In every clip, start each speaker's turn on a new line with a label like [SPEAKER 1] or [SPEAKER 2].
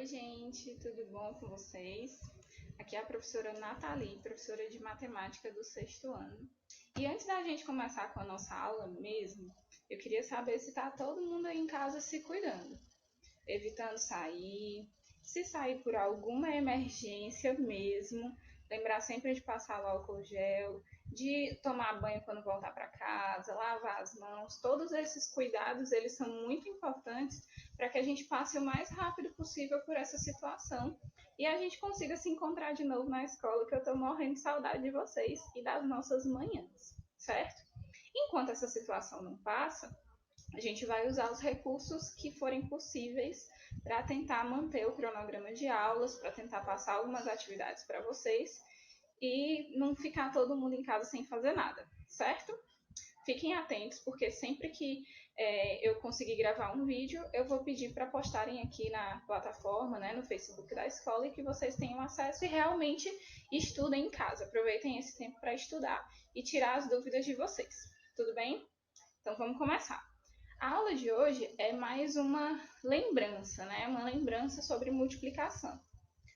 [SPEAKER 1] Oi, gente, tudo bom com vocês? Aqui é a professora Nathalie, professora de matemática do 6º ano. E antes da gente começar com a nossa aula mesmo, eu queria saber se está todo mundo aí em casa se cuidando, evitando sair, se sair por alguma emergência mesmo, lembrar sempre de passar o álcool gel, de tomar banho quando voltar para casa, lavar as mãos. Todos esses cuidados, eles são muito importantes para que a gente passe o mais rápido possível por essa situação e a gente consiga se encontrar de novo na escola, que eu estou morrendo de saudade de vocês e das nossas manhãs, certo? Enquanto essa situação não passa, a gente vai usar os recursos que forem possíveis para tentar manter o cronograma de aulas, para tentar passar algumas atividades para vocês e não ficar todo mundo em casa sem fazer nada, certo? Fiquem atentos, porque sempre que eu conseguir gravar um vídeo, eu vou pedir para postarem aqui na plataforma, né, no Facebook da escola, e que vocês tenham acesso e realmente estudem em casa. Aproveitem esse tempo para estudar e tirar as dúvidas de vocês. Tudo bem? Então vamos começar. A aula de hoje é mais uma lembrança, né? Uma lembrança sobre multiplicação.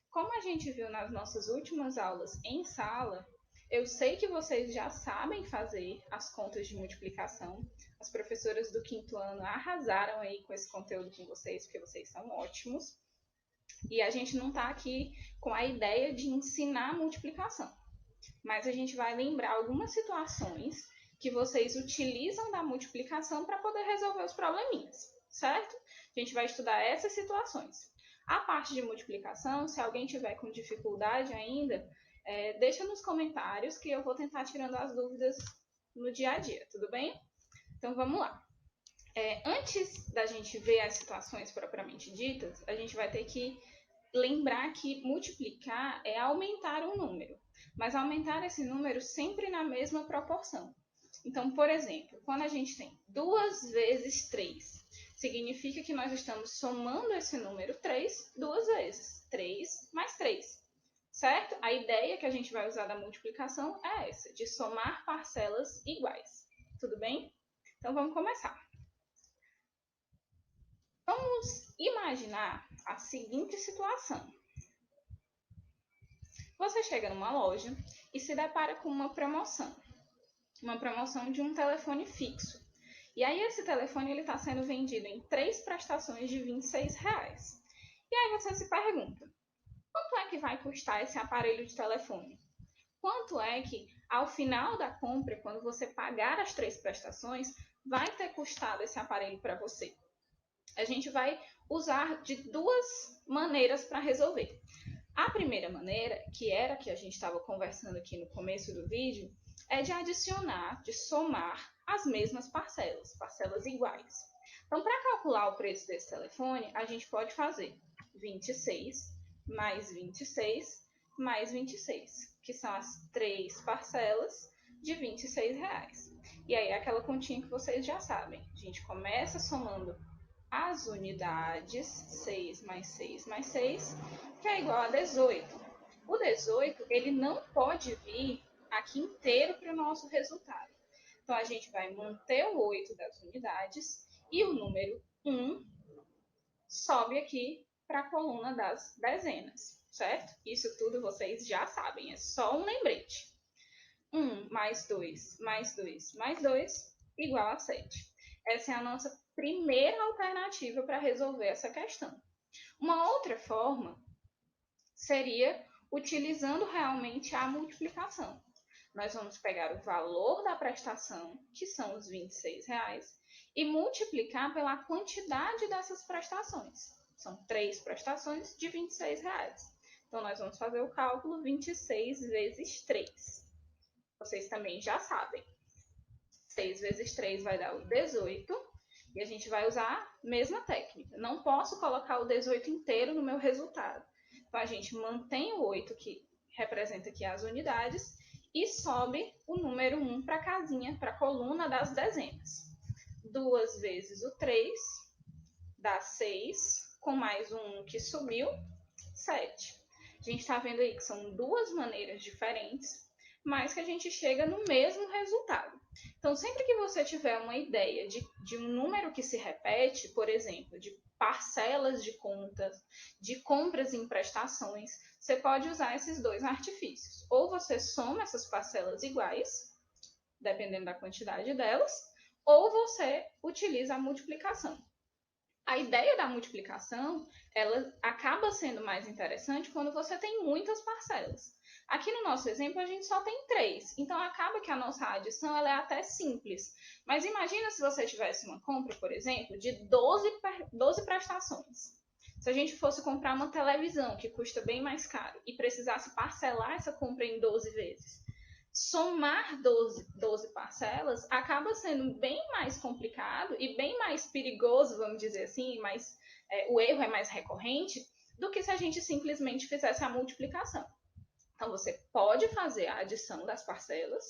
[SPEAKER 1] Como a gente viu nas nossas últimas aulas em sala, eu sei que vocês já sabem fazer as contas de multiplicação. As professoras do 5º ano arrasaram aí com esse conteúdo com vocês, porque vocês são ótimos. E a gente não está aqui com a ideia de ensinar multiplicação, mas a gente vai lembrar algumas situações que vocês utilizam da multiplicação para poder resolver os probleminhas, certo? A gente vai estudar essas situações. A parte de multiplicação, se alguém tiver com dificuldade ainda, deixa nos comentários que eu vou tentar tirando as dúvidas no dia a dia, tudo bem? Então vamos lá. Antes da gente ver as situações propriamente ditas, a gente vai ter que lembrar que multiplicar é aumentar um número, mas aumentar esse número sempre na mesma proporção. Então, por exemplo, quando a gente tem 2 vezes 3, significa que nós estamos somando esse número 3 duas vezes. 3 mais 3, certo? A ideia que a gente vai usar da multiplicação é essa, de somar parcelas iguais. Tudo bem? Então, vamos começar. Vamos imaginar a seguinte situação. Você chega numa loja e se depara com uma promoção de um telefone fixo. E aí esse telefone está sendo vendido em 3 prestações de R$26. E aí você se pergunta, quanto é que vai custar esse aparelho de telefone? Quanto é que, ao final da compra, quando você pagar as 3 prestações, vai ter custado esse aparelho para você? A gente vai usar de 2 maneiras para resolver. A primeira maneira, que era a que a gente estava conversando aqui no começo do vídeo, é de adicionar, de somar as mesmas parcelas iguais. Então, para calcular o preço desse telefone, a gente pode fazer 26 mais 26 mais 26, que são as 3 parcelas de R$26. E aí, aquela continha que vocês já sabem. A gente começa somando as unidades, 6 mais 6 mais 6, que é igual a 18. O 18, ele não pode vir aqui inteiro para o nosso resultado. Então, a gente vai manter o 8 das unidades e o número 1 sobe aqui para a coluna das dezenas, certo? Isso tudo vocês já sabem, é só um lembrete. 1 mais 2 mais 2 mais 2 igual a 7. Essa é a nossa primeira alternativa para resolver essa questão. Uma outra forma seria utilizando realmente a multiplicação. Nós vamos pegar o valor da prestação, que são os R$26, e multiplicar pela quantidade dessas prestações. São 3 prestações de R$26. Então, nós vamos fazer o cálculo 26 vezes 3. Vocês também já sabem. 6 vezes 3 vai dar o 18. E a gente vai usar a mesma técnica. Não posso colocar o 18 inteiro no meu resultado. Então, a gente mantém o 8, que representa aqui as unidades, e sobe o número 1 para a casinha, para a coluna das dezenas. 2 vezes o 3 dá 6, com mais um 1 que subiu, 7. A gente está vendo aí que são 2 maneiras diferentes, mas que a gente chega no mesmo resultado. Então, sempre que você tiver uma ideia de um número que se repete, por exemplo, de parcelas de contas, de compras e prestações, você pode usar esses dois artifícios. Ou você soma essas parcelas iguais, dependendo da quantidade delas, ou você utiliza a multiplicação. A ideia da multiplicação, ela acaba sendo mais interessante quando você tem muitas parcelas. Aqui no nosso exemplo, a gente só tem 3, então acaba que a nossa adição ela é até simples. Mas imagina se você tivesse uma compra, por exemplo, de 12 prestações. Se a gente fosse comprar uma televisão, que custa bem mais caro, e precisasse parcelar essa compra em 12 vezes, somar 12 parcelas acaba sendo bem mais complicado e bem mais perigoso, vamos dizer assim, o erro é mais recorrente do que se a gente simplesmente fizesse a multiplicação. Então, você pode fazer a adição das parcelas,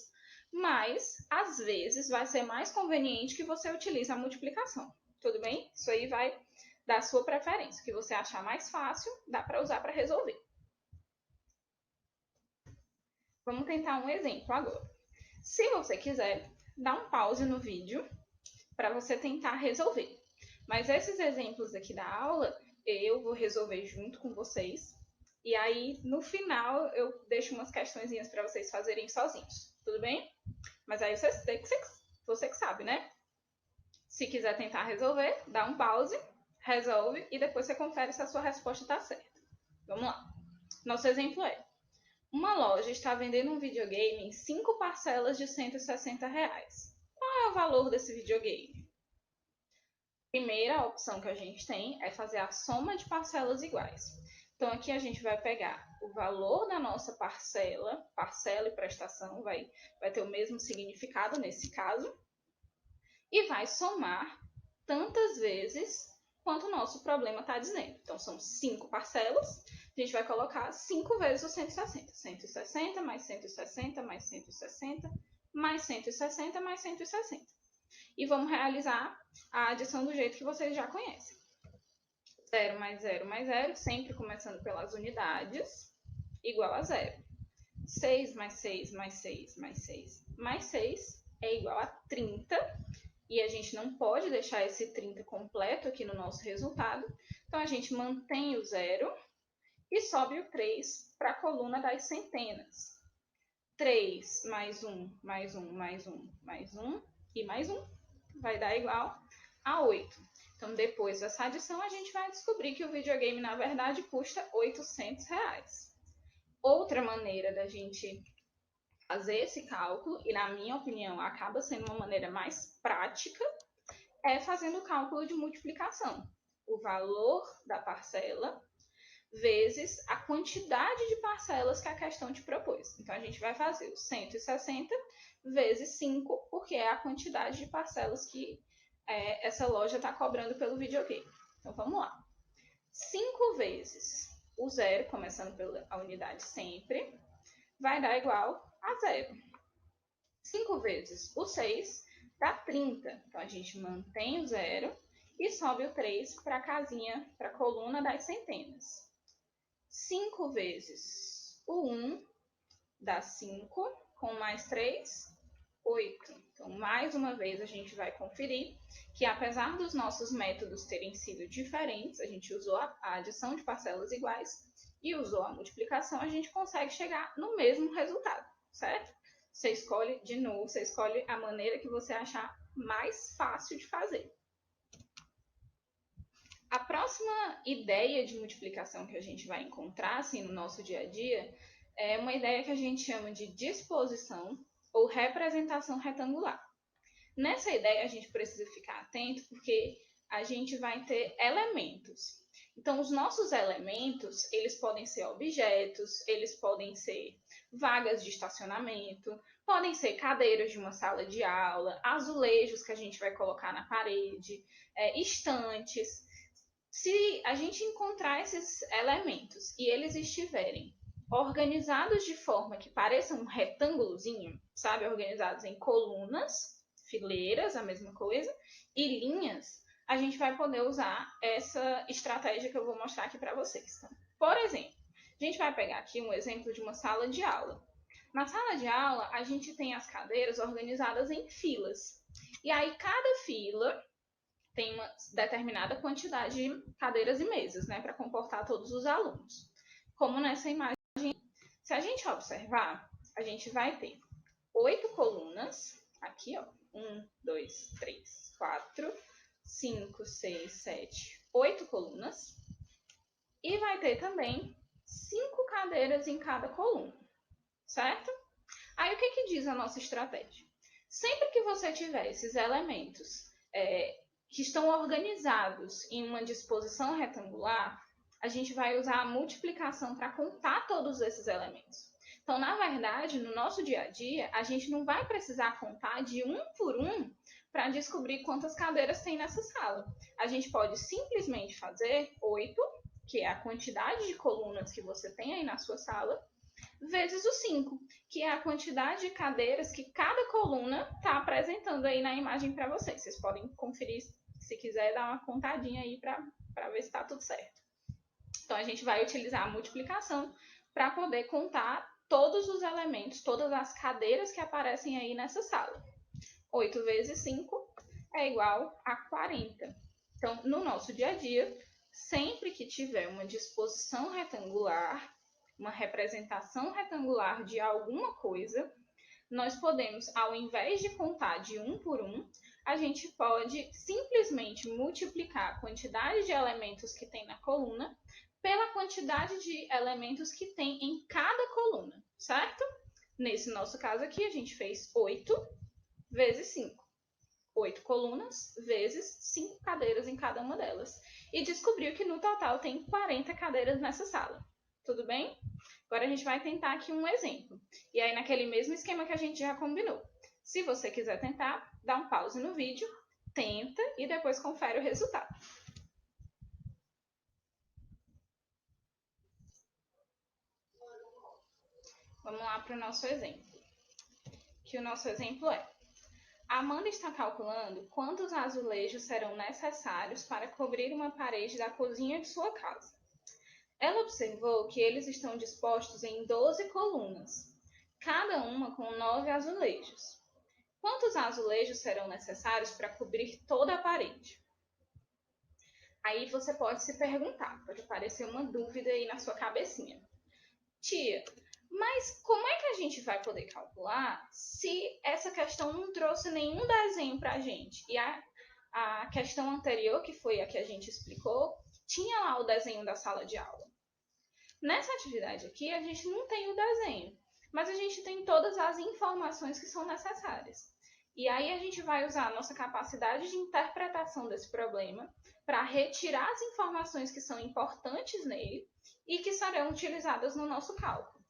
[SPEAKER 1] mas, às vezes, vai ser mais conveniente que você utilize a multiplicação. Tudo bem? Isso aí vai da sua preferência. O que você achar mais fácil, dá para usar para resolver. Vamos tentar um exemplo agora. Se você quiser, dá um pause no vídeo para você tentar resolver. Mas esses exemplos aqui da aula, eu vou resolver junto com vocês. E aí, no final, eu deixo umas questõezinhas para vocês fazerem sozinhos. Tudo bem? Mas aí você que sabe, né? Se quiser tentar resolver, dá um pause, resolve e depois você confere se a sua resposta está certa. Vamos lá. Nosso exemplo é: uma loja está vendendo um videogame em 5 parcelas de R$160. Qual é o valor desse videogame? Primeira opção que a gente tem é fazer a soma de parcelas iguais. Então, aqui a gente vai pegar o valor da nossa parcela e prestação, vai ter o mesmo significado nesse caso, e vai somar tantas vezes quanto o nosso problema está dizendo. Então, são 5 parcelas, a gente vai colocar 5 vezes o 160. 160 mais 160 mais 160 mais 160 mais 160. E vamos realizar a adição do jeito que vocês já conhecem. 0 mais 0 mais 0, sempre começando pelas unidades, igual a 0. 6 mais 6 mais 6 mais 6 mais 6 é igual a 30. E a gente não pode deixar esse 30 completo aqui no nosso resultado. Então, a gente mantém o 0 e sobe o 3 para a coluna das centenas. 3 mais 1, mais 1, mais 1, mais 1 e mais 1 vai dar igual a 8. Então, depois dessa adição, a gente vai descobrir que o videogame, na verdade, custa R$800. Outra maneira da gente fazer esse cálculo, e na minha opinião acaba sendo uma maneira mais prática, é fazendo o cálculo de multiplicação. O valor da parcela vezes a quantidade de parcelas que a questão te propôs. Então, a gente vai fazer o 160 vezes 5, porque é a quantidade de parcelas que essa loja está cobrando pelo videogame. Então, vamos lá. 5 vezes o 0, começando pela unidade sempre, vai dar igual a 0. 5 vezes o 6 dá 30. Então, a gente mantém o 0 e sobe o 3 para a casinha, para a coluna das centenas. 5 vezes o 1 dá 5, com mais 3, 8. Então, mais uma vez, a gente vai conferir que, apesar dos nossos métodos terem sido diferentes, a gente usou a adição de parcelas iguais e usou a multiplicação, a gente consegue chegar no mesmo resultado, certo? Você escolhe, de novo, você escolhe a maneira que você achar mais fácil de fazer. A próxima ideia de multiplicação que a gente vai encontrar assim, no nosso dia a dia é uma ideia que a gente chama de disposição ou representação retangular. Nessa ideia, a gente precisa ficar atento porque a gente vai ter elementos. Então, os nossos elementos, eles podem ser objetos, eles podem ser vagas de estacionamento, podem ser cadeiras de uma sala de aula, azulejos que a gente vai colocar na parede, estantes. Se a gente encontrar esses elementos e eles estiverem organizados de forma que pareçam um retângulozinho, sabe? Organizados em colunas, fileiras, a mesma coisa, e linhas, a gente vai poder usar essa estratégia que eu vou mostrar aqui para vocês. Então, por exemplo, a gente vai pegar aqui um exemplo de uma sala de aula. Na sala de aula, a gente tem as cadeiras organizadas em filas. E aí, cada fila tem uma determinada quantidade de cadeiras e mesas, né, para comportar todos os alunos. Como nessa imagem, se a gente observar, a gente vai ter 8 colunas, aqui, ó, 1, 2, 3, 4, 5, 6, 7, 8 colunas, e vai ter também 5 cadeiras em cada coluna, certo? Aí, o que diz a nossa estratégia? Sempre que você tiver esses elementos que estão organizados em uma disposição retangular, a gente vai usar a multiplicação para contar todos esses elementos. Então, na verdade, no nosso dia a dia, a gente não vai precisar contar de um por um para descobrir quantas cadeiras tem nessa sala. A gente pode simplesmente fazer 8, que é a quantidade de colunas que você tem aí na sua sala, vezes o 5, que é a quantidade de cadeiras que cada coluna está apresentando aí na imagem para vocês. Vocês podem conferir, se quiser, dar uma contadinha aí para ver se está tudo certo. Então, a gente vai utilizar a multiplicação para poder contar todos os elementos, todas as cadeiras que aparecem aí nessa sala. 8 vezes 5 é igual a 40. Então, no nosso dia a dia, sempre que tiver uma disposição retangular, uma representação retangular de alguma coisa, nós podemos, ao invés de contar de um por um, a gente pode simplesmente multiplicar a quantidade de elementos que tem na coluna pela quantidade de elementos que tem em cada coluna, certo? Nesse nosso caso aqui, a gente fez 8 vezes 5. 8 colunas vezes 5 cadeiras em cada uma delas. E descobriu que no total tem 40 cadeiras nessa sala. Tudo bem? Agora a gente vai tentar aqui um exemplo. E aí, naquele mesmo esquema que a gente já combinou. Se você quiser tentar, dá um pause no vídeo, tenta e depois confere o resultado. Vamos lá para o nosso exemplo. Que o nosso exemplo é: Amanda está calculando quantos azulejos serão necessários para cobrir uma parede da cozinha de sua casa. Ela observou que eles estão dispostos em 12 colunas, cada uma com 9 azulejos. Quantos azulejos serão necessários para cobrir toda a parede? Aí você pode se perguntar, pode aparecer uma dúvida aí na sua cabecinha. Tia, mas como é que a gente vai poder calcular se essa questão não trouxe nenhum desenho para a gente? E a questão anterior, que foi a que a gente explicou, tinha lá o desenho da sala de aula. Nessa atividade aqui, a gente não tem o desenho, mas a gente tem todas as informações que são necessárias. E aí a gente vai usar a nossa capacidade de interpretação desse problema para retirar as informações que são importantes nele e que serão utilizadas no nosso cálculo.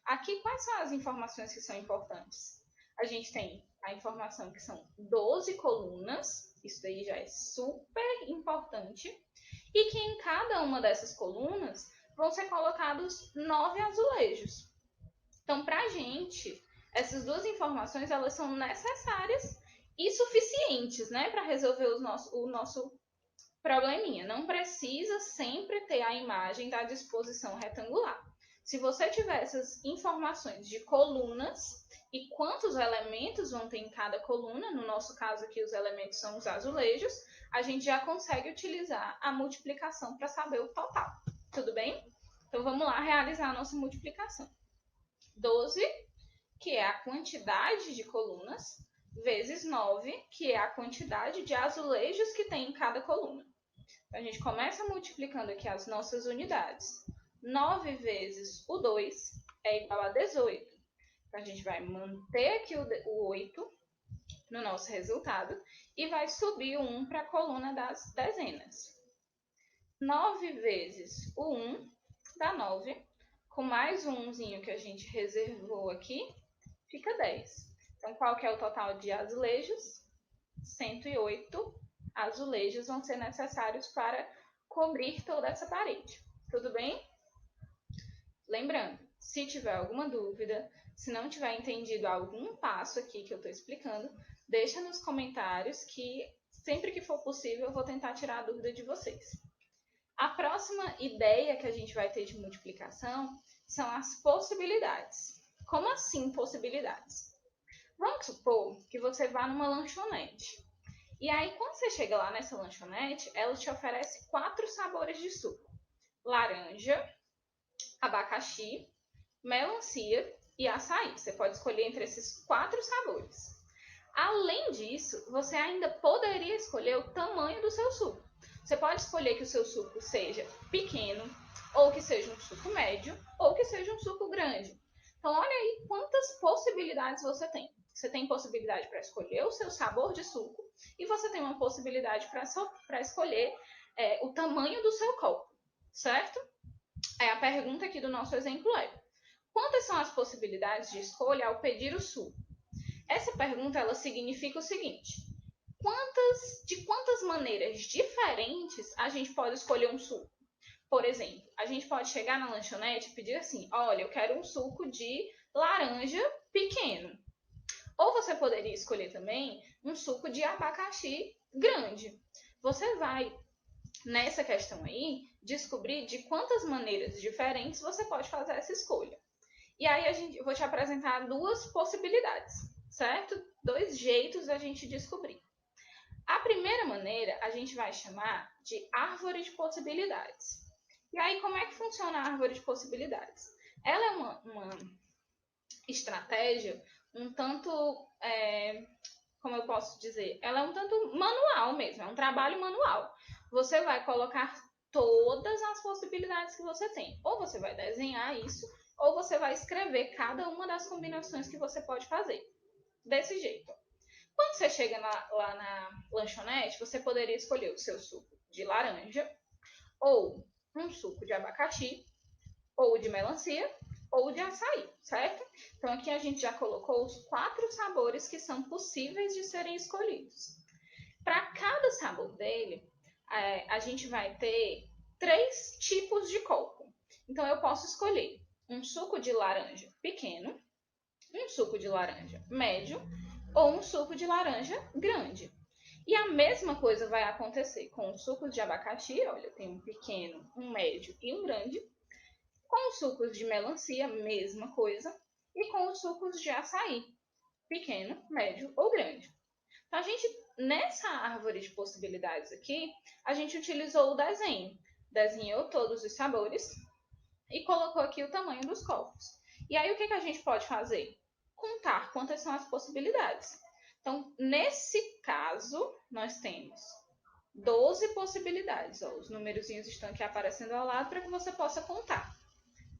[SPEAKER 1] Aqui, quais são as informações que são importantes? A gente tem a informação que são 12 colunas, isso daí já é super importante, e que em cada uma dessas colunas vão ser colocados 9 azulejos. Então, para a gente, essas duas informações elas são necessárias e suficientes, né, para resolver o nosso probleminha. Não precisa sempre ter a imagem da disposição retangular. Se você tiver essas informações de colunas e quantos elementos vão ter em cada coluna, no nosso caso aqui os elementos são os azulejos, a gente já consegue utilizar a multiplicação para saber o total. Tudo bem? Então vamos lá realizar a nossa multiplicação. 12, que é a quantidade de colunas, vezes 9, que é a quantidade de azulejos que tem em cada coluna. Então, a gente começa multiplicando aqui as nossas unidades. 9 vezes o 2 é igual a 18. Então, a gente vai manter aqui o 8 no nosso resultado e vai subir o 1 para a coluna das dezenas. 9 vezes o 1 dá 9. Com mais um 1zinho que a gente reservou aqui, fica 10. Então, qual que é o total de azulejos? 108 azulejos vão ser necessários para cobrir toda essa parede. Tudo bem? Lembrando, se tiver alguma dúvida, se não tiver entendido algum passo aqui que eu estou explicando, deixa nos comentários que sempre que for possível eu vou tentar tirar a dúvida de vocês. A próxima ideia que a gente vai ter de multiplicação são as possibilidades. Como assim possibilidades? Vamos supor que você vá numa lanchonete. E aí, quando você chega lá nessa lanchonete, ela te oferece 4 sabores de suco: laranja, abacaxi, melancia e açaí. Você pode escolher entre esses 4 sabores. Além disso, você ainda poderia escolher o tamanho do seu suco. Você pode escolher que o seu suco seja pequeno, ou que seja um suco médio, ou que seja um suco grande. Então, olha aí quantas possibilidades você tem. Você tem possibilidade para escolher o seu sabor de suco e você tem uma possibilidade para escolher o tamanho do seu copo, certo? A pergunta aqui do nosso exemplo é: quantas são as possibilidades de escolha ao pedir o suco? Essa pergunta ela significa o seguinte: de quantas maneiras diferentes a gente pode escolher um suco? Por exemplo, a gente pode chegar na lanchonete e pedir assim: olha, eu quero um suco de laranja pequeno. Ou você poderia escolher também um suco de abacaxi grande. Você vai, nessa questão aí, descobrir de quantas maneiras diferentes você pode fazer essa escolha. E aí eu vou te apresentar 2 possibilidades, certo? 2 jeitos da gente descobrir. A primeira maneira a gente vai chamar de árvore de possibilidades. E aí, como é que funciona a árvore de possibilidades? Ela é uma estratégia um tanto, como eu posso dizer, ela é um tanto manual mesmo, é um trabalho manual. Você vai colocar todas as possibilidades que você tem. Ou você vai desenhar isso, ou você vai escrever cada uma das combinações que você pode fazer. Desse jeito. Quando você chega lá na lanchonete, você poderia escolher o seu suco de laranja, ou um suco de abacaxi, ou de melancia, ou de açaí, certo? Então aqui a gente já colocou os 4 sabores que são possíveis de serem escolhidos. Para cada sabor dele, a gente vai ter 3 tipos de copo. Então eu posso escolher um suco de laranja pequeno, um suco de laranja médio ou um suco de laranja grande. E a mesma coisa vai acontecer com os sucos de abacaxi, olha, tem um pequeno, um médio e um grande. Com os sucos de melancia, mesma coisa. E com os sucos de açaí, pequeno, médio ou grande. Então, nessa árvore de possibilidades aqui, a gente utilizou o desenho. Desenhou todos os sabores e colocou aqui o tamanho dos copos. E aí, o que a gente pode fazer? Contar quantas são as possibilidades. Então, nesse caso, nós temos 12 possibilidades. Ó, os numerozinhos estão aqui aparecendo ao lado para que você possa contar.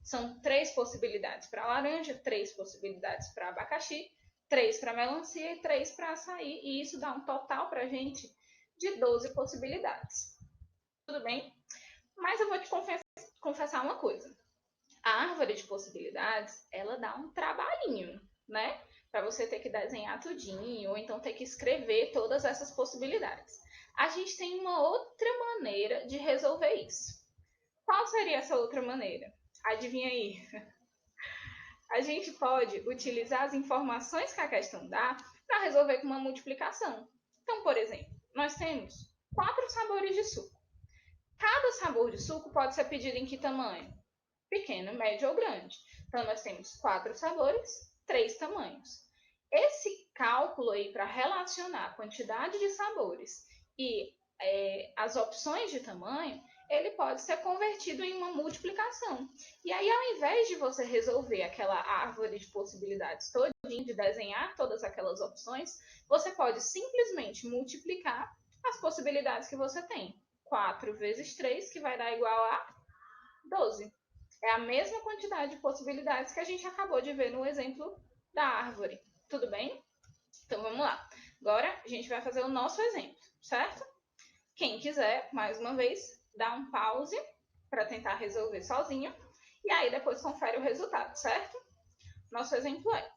[SPEAKER 1] São 3 possibilidades para laranja, 3 possibilidades para abacaxi, 3 para melancia e 3 para açaí. E isso dá um total para a gente de 12 possibilidades. Tudo bem? Mas eu vou te confessar uma coisa. A árvore de possibilidades, ela dá um trabalhinho, né? Para você ter que desenhar tudinho, ou então ter que escrever todas essas possibilidades. A gente tem uma outra maneira de resolver isso. Qual seria essa outra maneira? Adivinha aí? A gente pode utilizar as informações que a questão dá para resolver com uma multiplicação. Então, por exemplo, nós temos 4 sabores de suco. Cada sabor de suco pode ser pedido em que tamanho? Pequeno, médio ou grande. Então, nós temos 4 sabores, 3 tamanhos. Esse cálculo aí para relacionar a quantidade de sabores e as opções de tamanho, ele pode ser convertido em uma multiplicação. E aí, ao invés de você resolver aquela árvore de possibilidades todinha, de desenhar todas aquelas opções, você pode simplesmente multiplicar as possibilidades que você tem. 4 vezes 3, que vai dar igual a 12. É a mesma quantidade de possibilidades que a gente acabou de ver no exemplo da árvore. Tudo bem? Então, vamos lá. Agora, a gente vai fazer o nosso exemplo, certo? Quem quiser, mais uma vez, dá um pause para tentar resolver sozinho. E aí, depois confere o resultado, certo? Nosso exemplo é: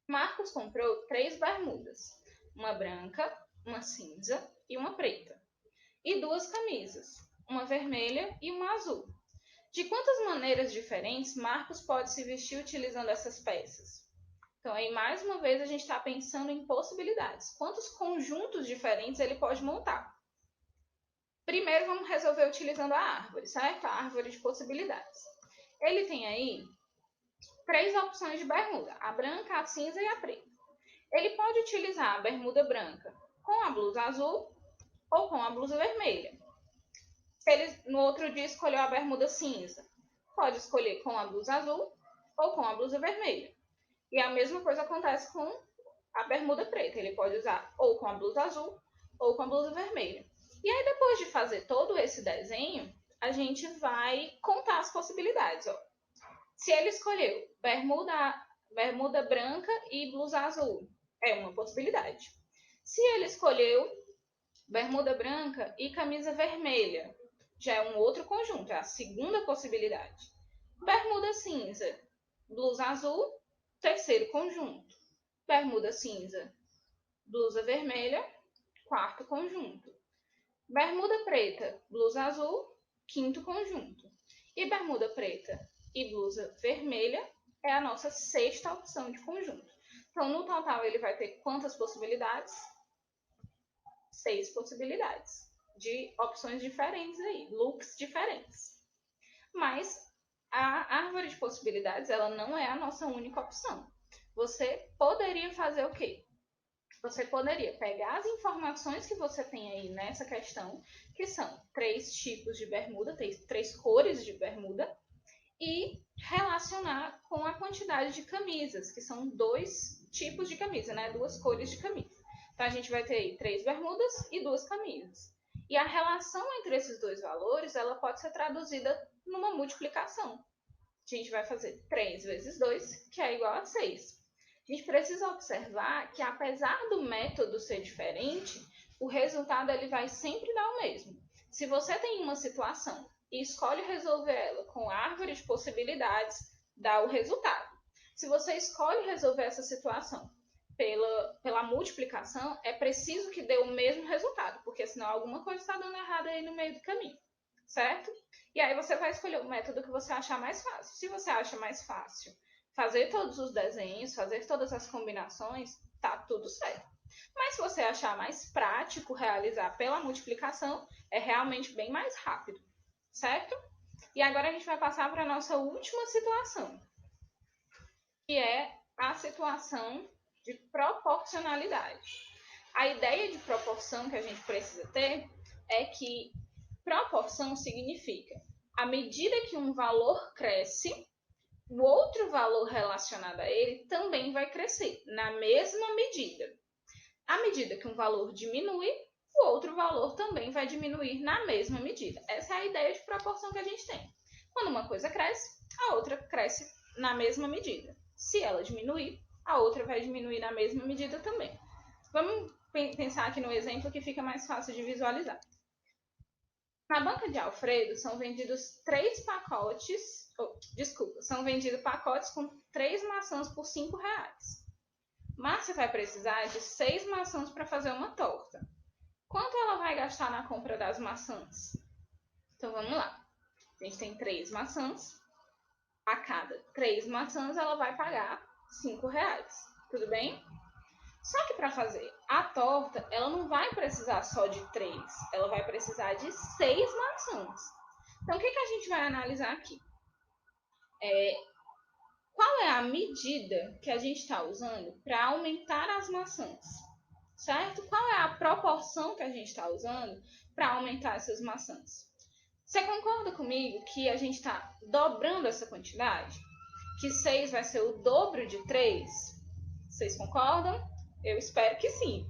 [SPEAKER 1] Marcos comprou 3 bermudas. Uma branca, uma cinza e uma preta. E 2 camisas, uma vermelha e uma azul. De quantas maneiras diferentes Marcos pode se vestir utilizando essas peças? Então, aí, mais uma vez, a gente está pensando em possibilidades. Quantos conjuntos diferentes ele pode montar? Primeiro, vamos resolver utilizando a árvore, certo? A árvore de possibilidades. Ele tem aí três opções de bermuda, a branca, a cinza e a preta. Ele pode utilizar a bermuda branca com a blusa azul ou com a blusa vermelha. Se ele no outro dia escolheu a bermuda cinza, pode escolher com a blusa azul ou com a blusa vermelha. E a mesma coisa acontece com a bermuda preta. Ele pode usar ou com a blusa azul ou com a blusa vermelha. E aí, depois de fazer todo esse desenho, a gente vai contar as possibilidades. Ó. Se ele escolheu bermuda branca e blusa azul, é uma possibilidade. Se ele escolheu bermuda branca e camisa vermelha, já é um outro conjunto, é a segunda possibilidade. Bermuda cinza, blusa azul, terceiro conjunto. Bermuda cinza, blusa vermelha, quarto conjunto. Bermuda preta, blusa azul, quinto conjunto. E bermuda preta e blusa vermelha é a nossa sexta opção de conjunto. Então, no total, ele vai ter quantas possibilidades? 6 possibilidades de opções diferentes aí, looks diferentes. Mas a árvore de possibilidades, ela não é a nossa única opção. Você poderia fazer o quê? Você poderia pegar as informações que você tem aí nessa questão, que são 3 tipos de bermuda, 3 cores de bermuda, e relacionar com a quantidade de camisas, que são 2 tipos de camisa, né? 2 cores de camisa. Então, a gente vai ter aí 3 bermudas e 2 camisas. E a relação entre esses 2 valores, ela pode ser traduzida numa multiplicação. A gente vai fazer 3 vezes 2, que é igual a 6. A gente precisa observar que, apesar do método ser diferente, o resultado ele vai sempre dar o mesmo. Se você tem uma situação e escolhe resolver ela com árvore de possibilidades, dá o resultado. Se você escolhe resolver essa situação pela multiplicação, é preciso que dê o mesmo resultado, porque senão alguma coisa está dando errado aí no meio do caminho, certo? E aí você vai escolher o método que você achar mais fácil. Se você acha mais fácil fazer todos os desenhos, fazer todas as combinações, tá tudo certo. Mas se você achar mais prático realizar pela multiplicação, é realmente bem mais rápido, certo? E agora a gente vai passar para a nossa última situação, que é a situação de proporcionalidade. A ideia de proporção que a gente precisa ter é que proporção significa à medida que um valor cresce, o outro valor relacionado a ele também vai crescer, na mesma medida. À medida que um valor diminui, o outro valor também vai diminuir na mesma medida. Essa é a ideia de proporção que a gente tem. Quando uma coisa cresce, a outra cresce na mesma medida. Se ela diminuir, a outra vai diminuir na mesma medida também. Vamos pensar aqui no exemplo que fica mais fácil de visualizar. Na banca de Alfredo são vendidos 3 pacotes, são vendidos pacotes com 3 maçãs por R$5. Márcia vai precisar de 6 maçãs para fazer uma torta. Quanto ela vai gastar na compra das maçãs? Então vamos lá. A gente tem 3 maçãs. A cada 3 maçãs ela vai pagar R$5. Tudo bem? Só que para fazer a torta, ela não vai precisar só de 3, ela vai precisar de 6 maçãs. Então, o que a gente vai analisar aqui? Qual é a medida que a gente está usando para aumentar as maçãs? Certo? Qual é a proporção que a gente está usando para aumentar essas maçãs? Você concorda comigo que a gente está dobrando essa quantidade? Que 6 vai ser o dobro de 3? Vocês concordam? Eu espero que sim.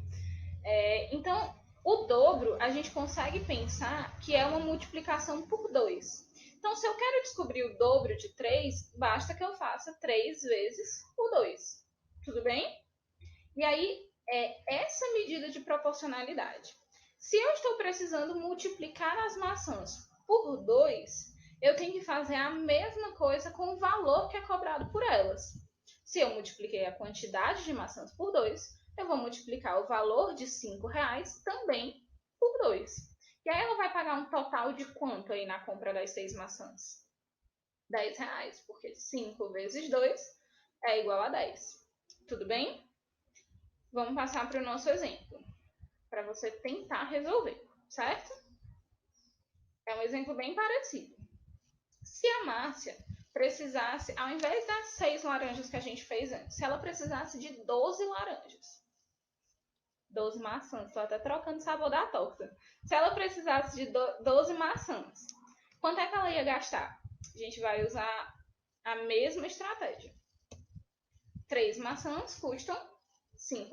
[SPEAKER 1] Então, o dobro, a gente consegue pensar que é uma multiplicação por 2. Então, se eu quero descobrir o dobro de 3, basta que eu faça 3 vezes o 2. Tudo bem? E aí, é essa medida de proporcionalidade. Se eu estou precisando multiplicar as maçãs por 2, eu tenho que fazer a mesma coisa com o valor que é cobrado por elas. Se eu multipliquei a quantidade de maçãs por 2, eu vou multiplicar o valor de R$5 também por 2. E aí ela vai pagar um total de quanto aí na compra das 6 maçãs? R$10, porque 5 vezes 2 é igual a 10. Tudo bem? Vamos passar para o nosso exemplo, para você tentar resolver, certo? É um exemplo bem parecido. Se a Márcia precisasse, ao invés das 6 laranjas que a gente fez antes, se ela precisasse de 12 laranjas, 12 maçãs, estou até trocando o sabor da torta. Se ela precisasse de 12 maçãs, quanto é que ela ia gastar? A gente vai usar a mesma estratégia. 3 maçãs custam R$5,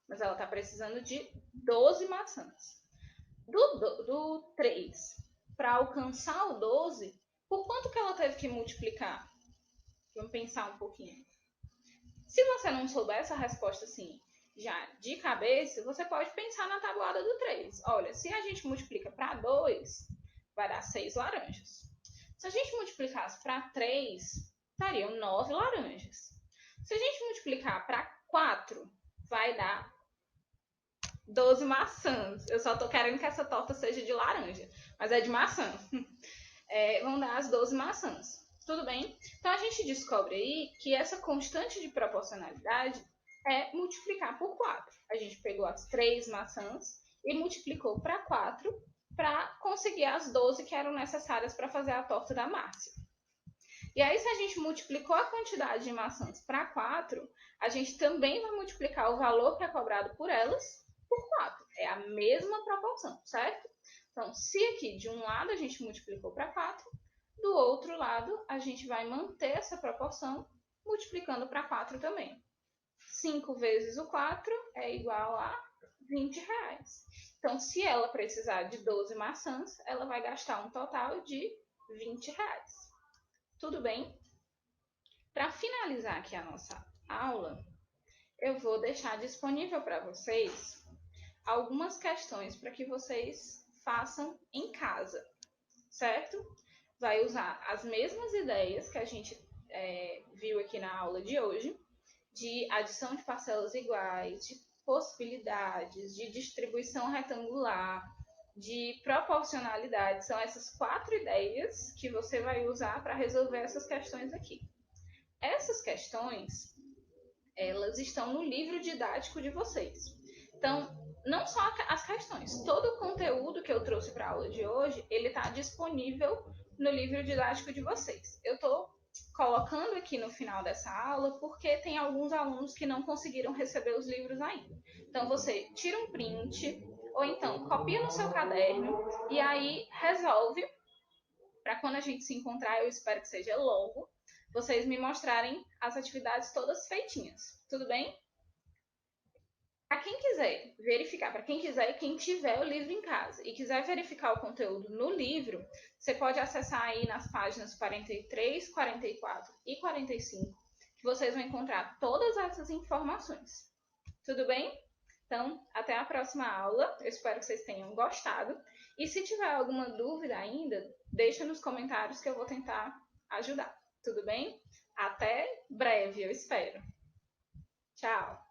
[SPEAKER 1] mas ela está precisando de 12 maçãs. Do 3 para alcançar o 12, por quanto que ela teve que multiplicar? Vamos pensar um pouquinho. Se você não souber essa resposta assim, já de cabeça, você pode pensar na tabuada do 3. Olha, se a gente multiplica para 2, vai dar 6 laranjas. Se a gente multiplicasse para 3, dariam 9 laranjas. Se a gente multiplicar para 4, vai dar 12 maçãs. Eu só tô querendo que essa torta seja de laranja, mas é de maçã. Vão dar as 12 maçãs. Tudo bem? Então, a gente descobre aí que essa constante de proporcionalidade é multiplicar por 4. A gente pegou as 3 maçãs e multiplicou para 4 para conseguir as 12 que eram necessárias para fazer a torta da Márcia. E aí, se a gente multiplicou a quantidade de maçãs para 4, a gente também vai multiplicar o valor que é cobrado por elas por 4. É a mesma proporção, certo? Então, se aqui de um lado a gente multiplicou para 4, do outro lado a gente vai manter essa proporção multiplicando para 4 também. 5 vezes o 4 é igual a R$20. Então, se ela precisar de 12 maçãs, ela vai gastar um total de R$20. Tudo bem? Para finalizar aqui a nossa aula, eu vou deixar disponível para vocês algumas questões para que vocês façam em casa, certo? Vai usar as mesmas ideias que a gente viu aqui na aula de hoje, de adição de parcelas iguais, de possibilidades, de distribuição retangular, de proporcionalidade. São essas 4 ideias que você vai usar para resolver essas questões aqui. Essas questões, elas estão no livro didático de vocês. Então, não só as questões, todo o conteúdo que eu trouxe para a aula de hoje, ele está disponível no livro didático de vocês. Eu estou colocando aqui no final dessa aula porque tem alguns alunos que não conseguiram receber os livros ainda. Então, você tira um print ou então copia no seu caderno e aí resolve, para quando a gente se encontrar, eu espero que seja logo, vocês me mostrarem as atividades todas feitinhas. Tudo bem? Para quem quiser verificar, para quem quiser e quem tiver o livro em casa e quiser verificar o conteúdo no livro, você pode acessar aí nas páginas 43, 44 e 45, que vocês vão encontrar todas essas informações. Tudo bem? Então, até a próxima aula. Eu espero que vocês tenham gostado. E se tiver alguma dúvida ainda, deixa nos comentários que eu vou tentar ajudar. Tudo bem? Até breve, eu espero. Tchau!